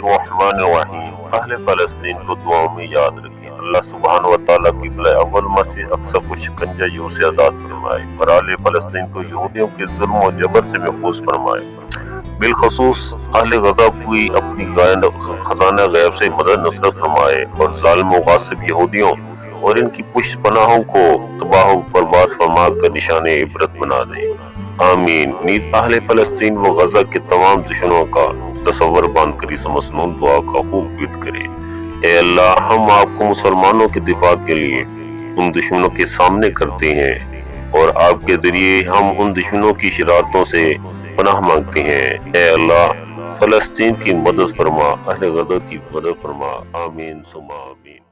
الرحمن الرحیم۔ اہل فلسطین کو دعاؤں میں یاد رکھیں۔ اللہ سبحانہ و تعالیٰ قبلہ اول سے اکثر کو شکنجہ یوں سے آزاد فرمائے اور اہل فلسطین کو یہودیوں کے ظلم و جبر سے محفوظ فرمائے۔ بالخصوص اہل غزہ کوئی اپنی خزانہ غیب سے مدد نصرت فرمائے اور ظالم و غاصب یہودیوں اور ان کی پشت پناہوں کو تباہ و برباد فرما کر نشان عبرت بنا دیں۔ آمین۔ نیز اہل فلسطین و غزہ کے تمام دشمنوں کا تصور باندھ کر اس مسنون دعا کا خوب ورد کرے۔ اے اللہ، ہم آپ کو مسلمانوں کے دفاع کے لیے ان دشمنوں کے سامنے کرتے ہیں اور آپ کے ذریعے ہم ان دشمنوں کی شرارتوں سے پناہ مانگتے ہیں۔ اے اللہ، فلسطین کی مدد فرما، اہل غزہ کی مدد فرما۔ آمین ثم آمین۔